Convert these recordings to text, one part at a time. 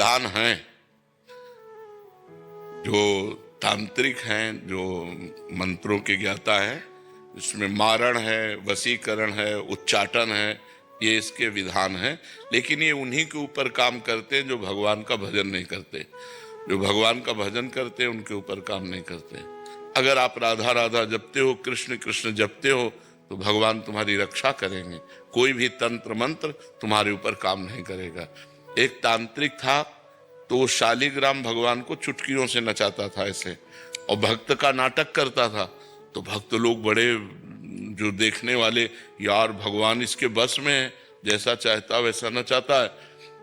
विधान हैं जो तांत्रिक हैं, जो मंत्रों के ज्ञाता हैं, इसमें मारण है, वशीकरण है, उच्चाटन है, ये इसके विधान हैं। लेकिन ये उन्हीं के ऊपर काम करते हैं जो भगवान का भजन नहीं करते। जो भगवान का भजन करते हैं उनके ऊपर काम नहीं करते। अगर आप राधा राधा जपते हो, कृष्ण कृष्ण जपते हो, तो भगवान तुम्हारी रक्षा करेंगे। कोई भी तंत्र मंत्र तुम्हारे ऊपर काम नहीं करेगा। एक तांत्रिक था, तो वो शालिग्राम भगवान को चुटकियों से नचाता था ऐसे, और भक्त का नाटक करता था। तो भक्त लोग बड़े, जो देखने वाले, यार भगवान इसके बस में है, जैसा चाहता वैसा नचाता है।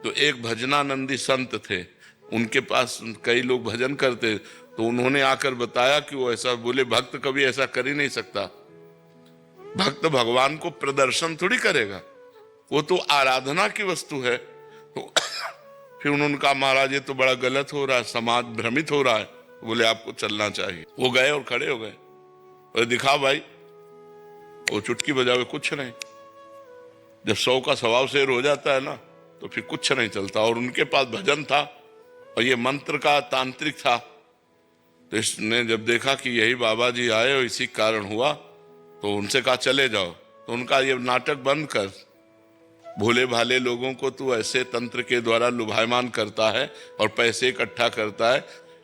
तो एक भजनानंदी संत थे, उनके पास कई लोग भजन करते, तो उन्होंने आकर बताया कि वो ऐसा बोले, भक्त कभी ऐसा कर ही नहीं सकता। भक्त भगवान को प्रदर्शन थोड़ी करेगा, वो तो आराधना की वस्तु है। तो फिर उन्होंने कहा, महाराज ये तो बड़ा गलत हो रहा है, समाज भ्रमित हो रहा है। बोले आपको चलना चाहिए। वो गए और खड़े हो गए और दिखा भाई, वो चुटकी बजावे कुछ नहीं। जब 100 का स्वभाव शेर हो जाता है ना, तो फिर कुछ नहीं चलता। और उनके पास भजन था और ये मंत्र का तांत्रिक था। तो इसने जब देखा कि यही बाबा जी आए और इसी कारण हुआ, तो उनसे कहा चले जाओ। तो उनका ये नाटक बंद कर, भोले भाले लोगों को तू ऐसे तंत्र के द्वारा लुभायमान करता है और पैसे इकट्ठा करता है।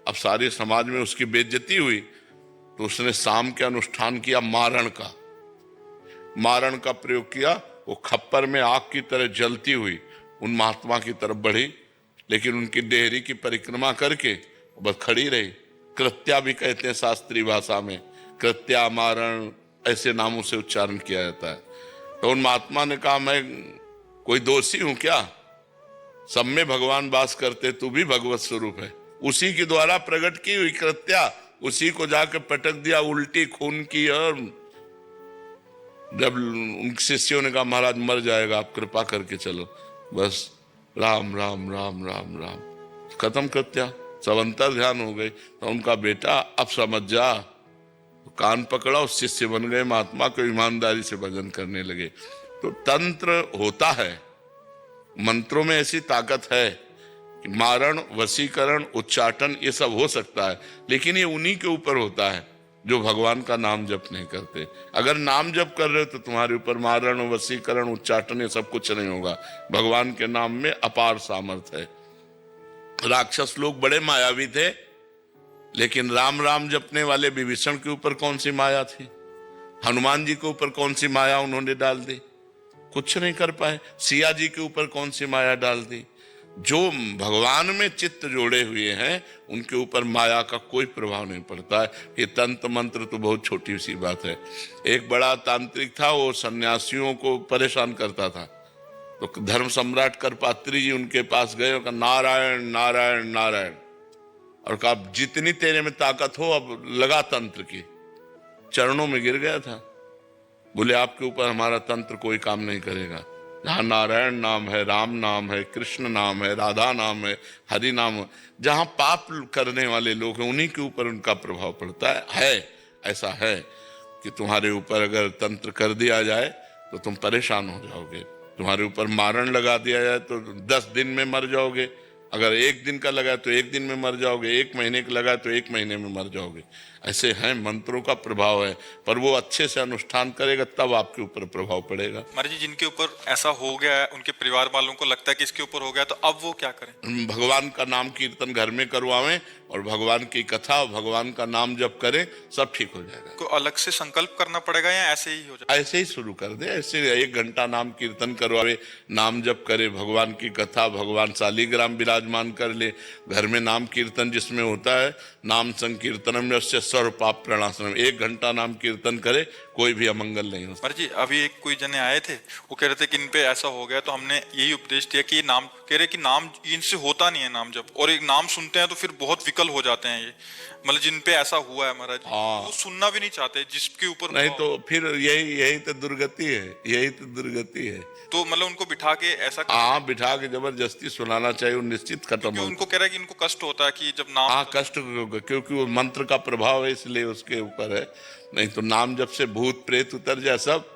अब सारे समाज में उसकी बेइज्जती हुई, तो उसने शाम के अनुष्ठान किया मारण का प्रयोग किया। वो खप्पर में आग की तरह जलती हुई उन महात्मा की तरफ बढ़ी, लेकिन उनकी डेहरी की परिक्रमा करके बस खड़ी रही। कृत्या भी कहते हैं शास्त्रीय भाषा में, कृत्या, मारण, ऐसे नामों से उच्चारण किया जाता है। तो उन महात्मा ने कहा, मैं कोई दोषी हूं क्या? सब में भगवान वास करते, तू भी भगवत स्वरूप है। उसी के द्वारा प्रकट की हुई कृत्या, उसी को जाकर पटक दिया उल्टी खून की। और जब उन शिष्यों ने कहा, महाराज मर जाएगा, आप कृपा करके चलो, बस राम राम राम राम राम, खत्म कृत्या, सब अंतर ध्यान हो गई। तो उनका बेटा, अब समझ जा, तो कान पकड़ा, उस शिष्य बन गए, महात्मा को ईमानदारी से भजन करने लगे। तो तंत्र होता है, मंत्रों में ऐसी ताकत है कि मारण, वशीकरण, उच्चाटन ये सब हो सकता है, लेकिन ये उन्हीं के ऊपर होता है जो भगवान का नाम जप नहीं करते। अगर नाम जप कर रहे हो तो तुम्हारे ऊपर मारण, वशीकरण, उच्चाटन ये सब कुछ नहीं होगा। भगवान के नाम में अपार सामर्थ्य है। राक्षस लोग बड़े मायावी थे, लेकिन राम राम जपने वाले विभीषण के ऊपर कौन सी माया थी? हनुमान जी के ऊपर कौन सी माया उन्होंने डाल दी? कुछ नहीं कर पाए। सिया जी के ऊपर कौन सी माया डाल दी? जो भगवान में चित्त जोड़े हुए हैं उनके ऊपर माया का कोई प्रभाव नहीं पड़ता है। ये तंत्र मंत्र तो बहुत छोटी सी बात है। एक बड़ा तांत्रिक था, वो सन्यासियों को परेशान करता था। तो धर्म सम्राट करपात्री जी उनके पास गए और कहा, नारायण नारायण नारायण, और कहा जितनी तेरे में ताकत हो अब लगा तंत्र की। चरणों में गिर गया था। बोले आपके ऊपर हमारा तंत्र कोई काम नहीं करेगा। जहाँ नारायण नाम है, राम नाम है, कृष्ण नाम है, राधा नाम है, हरि नाम है, जहाँ पाप करने वाले लोग हैं उन्हीं के ऊपर उनका प्रभाव पड़ता है। ऐसा है कि तुम्हारे ऊपर अगर तंत्र कर दिया जाए तो तुम परेशान हो जाओगे। तुम्हारे ऊपर मारण लगा दिया जाए तो 10 दिन में मर जाओगे। अगर 1 दिन का लगा तो 1 दिन में मर जाओगे, 1 महीने का लगा तो 1 महीने में मर जाओगे। ऐसे हैं, मंत्रों का प्रभाव है, पर वो अच्छे से अनुष्ठान करेगा तब आपके ऊपर प्रभाव पड़ेगा। महाराज जी, जिनके ऊपर ऐसा हो गया है, उनके परिवार वालों को लगता है कि इसके ऊपर हो गया, तो अब वो क्या करें? भगवान का नाम कीर्तन घर में करवावें और भगवान की कथा, भगवान का नाम जप करें, सब ठीक हो जाएगा। को अलग से संकल्प करना पड़ेगा या ऐसे ही हो जाएगा? ऐसे ही शुरू कर दे। ऐसे 1 घंटा नाम कीर्तन करवावे, नाम जप करे, भगवान की कथा, भगवान शालिग्राम विराजमान कर ले। घर में नाम कीर्तन जिसमें होता है, नाम संकीर्तनम यस्य सर्व पाप प्रणाशनम, 1 घंटा नाम कीर्तन करे, कोई भी अमंगल नहीं हो सकता। महाराज जी, अभी एक कोई जने आए थे, वो कह रहे थे कि इन पे ऐसा हो गया, तो हमने यही उपदेश दिया कि नाम, कह रहे कि नाम इनसे होता नहीं है नाम जप, और एक नाम सुनते हैं तो फिर बहुत विकल हो जाते हैं। ये मतलब जिन पे ऐसा हुआ है महाराज, वो सुनना भी नहीं चाहते जिसके ऊपर नहीं, तो फिर यही तो दुर्गति है, यही तो दुर्गति है। तो मतलब उनको बिठा के ऐसा, हाँ, बिठा के जबरदस्ती सुनाना चाहिए, निश्चित खत्म हो। उनको कह रहा है कि इनको कष्ट होता है कि जब नाम, हाँ कष्ट, क्योंकि वो मंत्र का प्रभाव है इसलिए उसके ऊपर है। नहीं तो नाम जप से भूत प्रेत उतर जाए, सब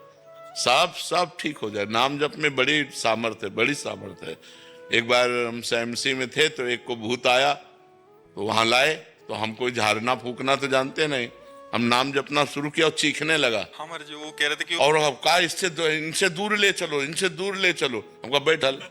सब सब ठीक हो जाए। नाम जप में बड़ी सामर्थ्य है, बड़ी सामर्थ्य है। एक बार हम एमसी में थे तो एक को भूत आया, तो वहां लाए, तो हम कोई झाड़ना फूकना तो जानते नहीं, हम नाम जपना शुरू किया और चीखने लगा। हाँ महाराज जी, वो कह रहे थे कि और अब कहा इनसे दूर ले चलो, इनसे दूर ले चलो। हमको बैठल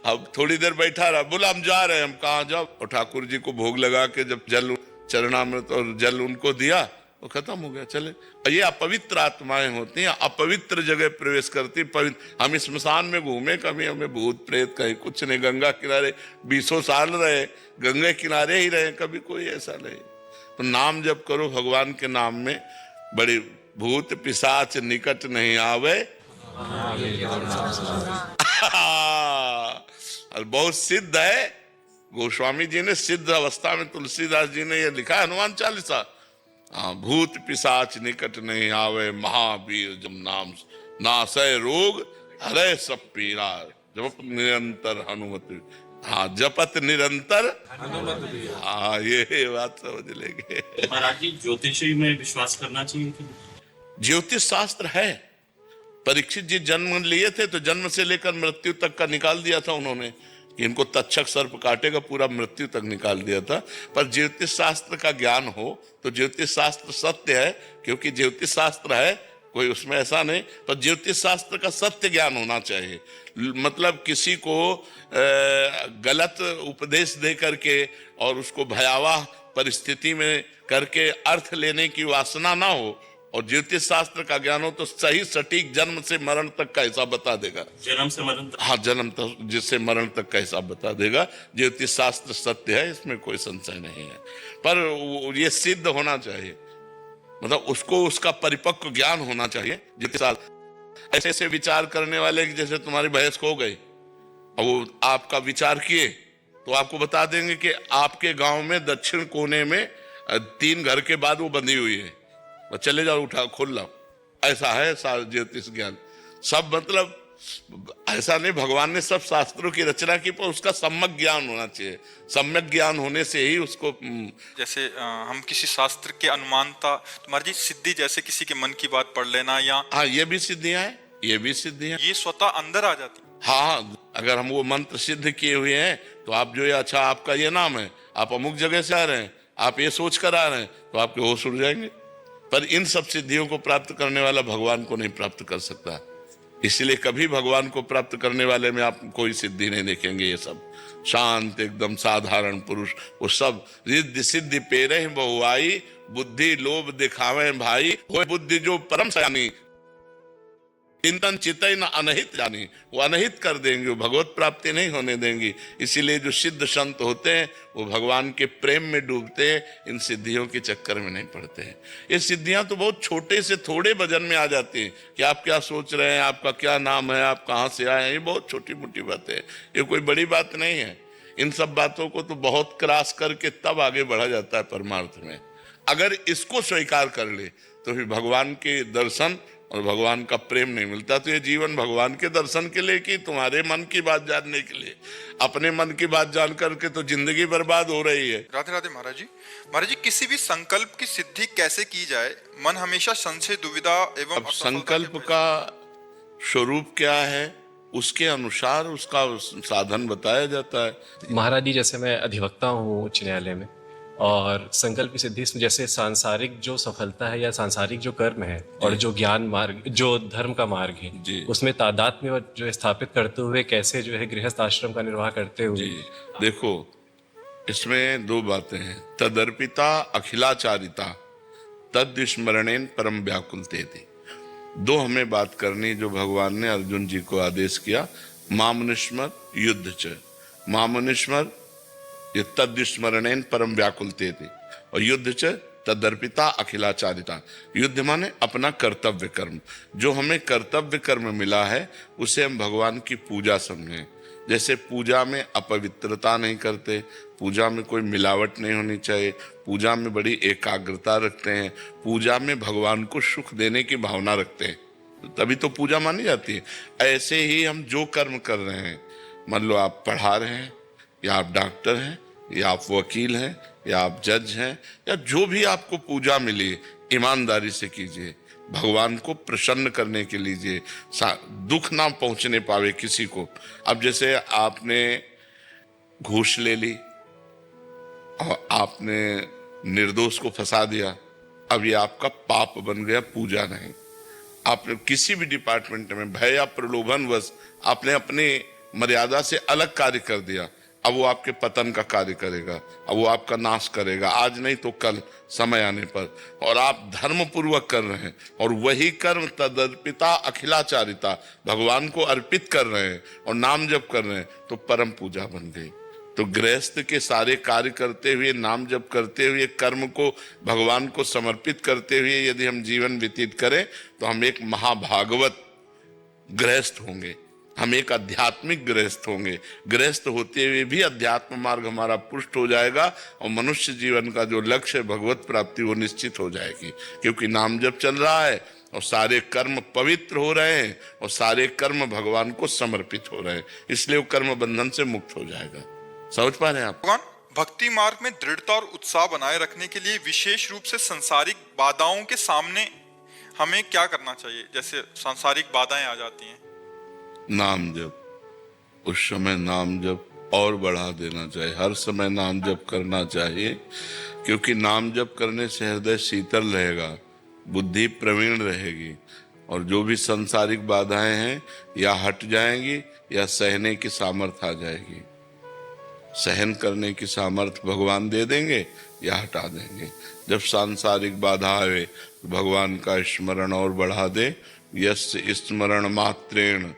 अब थोड़ी देर बैठा रहा, बोला हम जा रहे हैं। हम कहाँ जाओ? और ठाकुर जी को भोग लगा के जब जल चरणामृत और जल उनको दिया, वो खत्म हो गया, चले। और ये अपवित्र आत्माएं होती हैं, अपवित्र जगह प्रवेश करती। पवित्र हम स्मशान में घूमे, कभी हमें भूत प्रेत कहीं कुछ नहीं। गंगा किनारे 20 साल रहे, गंगा किनारे ही रहे, कभी कोई ऐसा नहीं। तो नाम जप करो भगवान के नाम में, बड़ी भूत पिशाच निकट नहीं आवे। और बहुत सिद्ध है, गोस्वामी जी ने सिद्ध अवस्था में, तुलसीदास जी ने यह लिखा है हनुमान चालीसा। भूत पिशाच निकट नहीं आवे, महावीर जब नाम नासय रोग हरे सब पीरा, जप निरंतर हनुमत। हाँ, जपत निरंतर। हाँ, ये बात समझ लेंगे। महाराज जी, ज्योतिषी में विश्वास करना चाहिए कि? ज्योतिष शास्त्र है। परीक्षित जी जन्म लिए थे तो जन्म से लेकर मृत्यु तक का निकाल दिया था उन्होंने, कि इनको तक्षक सर्प काटेगा, पूरा मृत्यु तक निकाल दिया था। पर ज्योतिष शास्त्र का ज्ञान हो तो ज्योतिष शास्त्र सत्य है, क्योंकि ज्योतिष शास्त्र है, कोई उसमें ऐसा नहीं। पर ज्योतिष शास्त्र का सत्य ज्ञान होना चाहिए। मतलब किसी को गलत उपदेश दे करके और उसको भयावह परिस्थिति में करके अर्थ लेने की वासना ना हो। और ज्योतिष शास्त्र का ज्ञान हो तो सही सटीक जन्म से मरण तक का हिसाब बता देगा। जन्म से मरण तक? हाँ, जन्म तक जिससे मरण तक का हिसाब बता देगा। ज्योतिष शास्त्र सत्य है, इसमें कोई संशय नहीं है। पर ये सिद्ध होना चाहिए, मतलब उसको उसका परिपक्व ज्ञान होना चाहिए। ज्योतिष शास्त्र ऐसे ऐसे विचार करने वाले, जैसे तुम्हारी भैंस खो गई और वो आपका विचार किए तो आपको बता देंगे कि आपके गांव में दक्षिण कोने में 3 घर के बाद वो बंधी हुई है, चले जाओ, उठा खोल लाओ। ऐसा है ज्योतिष ज्ञान। सब मतलब ऐसा नहीं, भगवान ने सब शास्त्रों की रचना की, पर उसका सम्यक ज्ञान होना चाहिए। सम्यक ज्ञान होने से ही उसको जैसे हम किसी शास्त्र के अनुमानता, तुम्हारी जी सिद्धि, जैसे किसी के मन की बात पढ़ लेना, या हाँ, ये भी सिद्धियां हैं, ये भी सिद्धियां, ये स्वतः अंदर आ जाती। हाँ, अगर हम वो मंत्र सिद्ध किए हुए हैं तो आप जो ये, अच्छा आपका ये नाम है, आप अमुक जगह से आ रहे हैं, आप ये सोच कर आ रहे हैं, तो आपके होश उड़ जाएंगे। पर इन सब सिद्धियों को प्राप्त करने वाला भगवान को नहीं प्राप्त कर सकता। इसलिए कभी भगवान को प्राप्त करने वाले में आप कोई सिद्धि नहीं देखेंगे। ये सब शांत एकदम साधारण पुरुष, वो सब रिद्धि सिद्धि पेरे बहुआई, बुद्धि लोभ दिखावे भाई, वो बुद्धि जो परम सयानी, चिंतन चितई न अनहित जानी, वो अनहित कर देंगे, वो भगवत प्राप्ति नहीं होने देंगी। इसीलिए जो सिद्ध संत होते हैं वो भगवान के प्रेम में डूबते हैं, इन सिद्धियों के चक्कर में नहीं पड़ते हैं। ये सिद्धियां तो बहुत छोटे से थोड़े वजन में आ जाती हैं कि आप क्या सोच रहे हैं, आपका क्या नाम है, आप कहाँ से आए हैं, ये बहुत छोटी मोटी बातें हैं, ये कोई बड़ी बात नहीं है। इन सब बातों को तो बहुत क्रॉस करके तब आगे बढ़ा जाता है परमार्थ में। अगर इसको स्वीकार कर ले तो फिर भगवान के दर्शन और भगवान का प्रेम नहीं मिलता। तो ये जीवन भगवान के दर्शन के लिए कि तुम्हारे मन की बात जानने के लिए, अपने मन की बात जान करके तो जिंदगी बर्बाद हो रही है। राधे राधे महाराज जी। महाराज जी, किसी भी संकल्प की सिद्धि कैसे की जाए? मन हमेशा संशय, दुविधा एवं अब संकल्प का स्वरूप क्या है, उसके अनुसार उसका साधन बताया जाता है। महाराज जी, जैसे मैं अधिवक्ता हूँ उच्च न्यायालय में, और संकल्प की सिद्धि में जैसे सांसारिक जो सफलता है या सांसारिक जो कर्म है और जो ज्ञान मार्ग, जो धर्म का मार्ग है, उसमें तादात्म्य जो स्थापित करते हुए कैसे जो है गृहस्थ आश्रम का निर्वाह करते हुए। देखो, इसमें 2 बातें हैं। तदर्पिता अखिलाचारिता तद स्मरणेन परम व्याकुलते थी। 2 हमें बात करनी जो भगवान ने अर्जुन जी को आदेश किया। मामनुष्मर युद्ध च, मामनुष्मर ये तद स्मरणेन परम व्याकुलते थे, और युद्ध च तदर्पिता अखिलाचारिता। युद्ध माने अपना कर्तव्य कर्म, जो हमें कर्तव्य कर्म मिला है उसे हम भगवान की पूजा समझें। जैसे पूजा में अपवित्रता नहीं करते, पूजा में कोई मिलावट नहीं होनी चाहिए, पूजा में बड़ी एकाग्रता रखते हैं, पूजा में भगवान को सुख देने की भावना रखते हैं, तभी तो पूजा मानी जाती है। ऐसे ही हम जो कर्म कर रहे हैं, मान लो आप पढ़ा रहे हैं, या आप डॉक्टर हैं, या आप वकील हैं, या आप जज हैं, या जो भी आपको पूजा मिली, ईमानदारी से कीजिए। भगवान को प्रसन्न करने के लिए, दुख ना पहुंचने पावे किसी को। अब जैसे आपने घूस ले ली और आपने निर्दोष को फंसा दिया, अब ये आपका पाप बन गया, पूजा नहीं। आपने किसी भी डिपार्टमेंट में भय या प्रलोभन वश आपने अपने मर्यादा से अलग कार्य कर दिया, अब वो आपके पतन का कार्य करेगा, अब वो आपका नाश करेगा, आज नहीं तो कल समय आने पर। और आप धर्म पूर्वक कर रहे हैं और वही कर्म तदर्पिता अखिलाचारिता, भगवान को अर्पित कर रहे हैं और नाम जप कर रहे हैं, तो परम पूजा बन गई। तो गृहस्थ के सारे कार्य करते हुए, नाम जप करते हुए, कर्म को भगवान को समर्पित करते हुए यदि हम जीवन व्यतीत करें तो हम एक महाभागवत गृहस्थ होंगे, हम एक आध्यात्मिक गृहस्थ होंगे। गृहस्थ होते हुए भी अध्यात्म मार्ग हमारा पुष्ट हो जाएगा और मनुष्य जीवन का जो लक्ष्य है भगवत प्राप्ति, वो निश्चित हो जाएगी, क्योंकि नाम जप चल रहा है और सारे कर्म पवित्र हो रहे हैं और सारे कर्म भगवान को समर्पित हो रहे हैं, इसलिए वो कर्म बंधन से मुक्त हो जाएगा। समझ पा रहे हैं आप? भगवान, भक्ति मार्ग में दृढ़ता और उत्साह बनाए रखने के लिए विशेष रूप से सांसारिक बाधाओं के सामने हमें क्या करना चाहिए? जैसे सांसारिक बाधाएं आ जाती हैं, नाम जप, उस समय नाम जप और बढ़ा देना चाहिए, हर समय नाम जप करना चाहिए, क्योंकि नाम जप करने से हृदय शीतल रहेगा, बुद्धि प्रवीण रहेगी और जो भी सांसारिक बाधाएं हैं या हट जाएंगी या सहने की सामर्थ्य आ जाएगी। सहन करने की सामर्थ्य भगवान दे देंगे या हटा देंगे। जब सांसारिक बाधा आए तो भगवान का स्मरण और बढ़ा दे। यस्य स्मरण मात्रेण,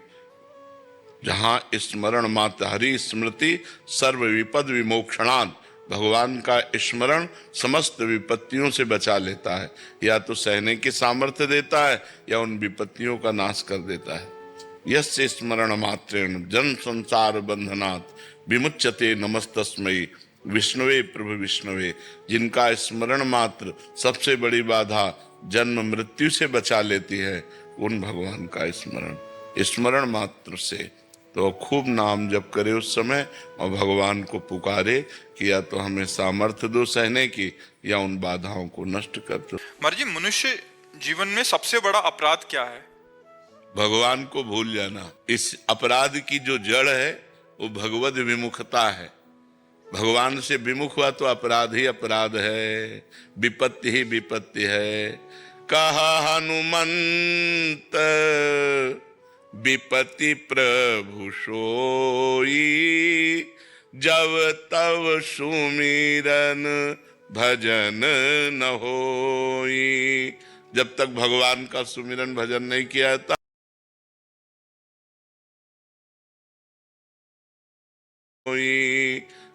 जहाँ स्मरण मात्र, हरि स्मृति सर्व विपद विमोक्षणात्, भगवान का स्मरण समस्त विपत्तियों से बचा लेता है, या तो सहने की सामर्थ्य देता है या उन विपत्तियों का नाश कर देता है। यस्य स्मरण मात्रेण जन्म संसार बंधनात् विमुच्यते नमस्तस्मै विष्णुवे प्रभु विष्णुवे, जिनका स्मरण मात्र सबसे बड़ी बाधा जन्म मृत्यु से बचा लेती है, उन भगवान का स्मरण मात्र से। तो खूब नाम जप करे उस समय और भगवान को पुकारे कि या तो हमें सामर्थ्य दो सहने की या उन बाधाओं को नष्ट कर दो। महाराज जी, मनुष्य जीवन में सबसे बड़ा अपराध क्या है? भगवान को भूल जाना। इस अपराध की जो जड़ है वो भगवद विमुखता है। भगवान से विमुख हुआ तो अपराध ही अपराध है, विपत्ति ही विपत्ति है। कहा हनुमंत विपत्ति प्रभु सोई, जब तब सुमिरन भजन न होई। जब तक भगवान का सुमिरन भजन नहीं किया था,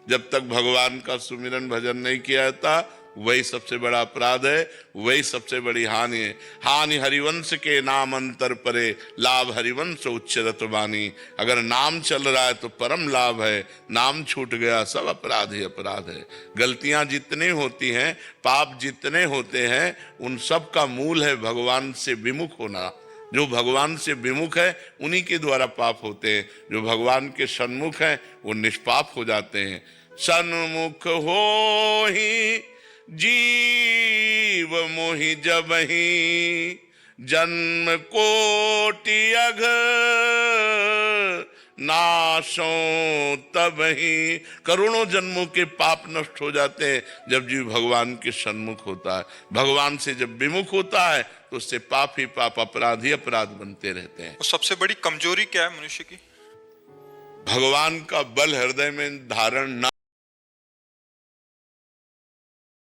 जब तक भगवान का सुमिरन भजन नहीं किया था, वही सबसे बड़ा अपराध है, वही सबसे बड़ी हानि है। हानि हरिवंश के नाम अंतर परे, लाभ हरिवंश उच्चरत वाणी। अगर नाम चल रहा है तो परम लाभ है, नाम छूट गया सब अपराध ही अपराध है। गलतियां जितनी होती हैं, पाप जितने होते हैं, उन सब का मूल है भगवान से विमुख होना। जो भगवान से विमुख है उन्हीं के द्वारा पाप होते हैं, जो भगवान के सन्मुख हैं वो निष्पाप हो जाते हैं। सन्मुख हो ही जीव मोहि जबहि, जन्म कोटि अघ नाशो तबहि। करोड़ों जन्मों के पाप नष्ट हो जाते हैं जब जीव भगवान के सन्मुख होता है। भगवान से जब विमुख होता है तो उससे पाप ही पाप, अपराध ही अपराध बनते रहते हैं। और सबसे बड़ी कमजोरी क्या है मनुष्य की? भगवान का बल हृदय में धारण न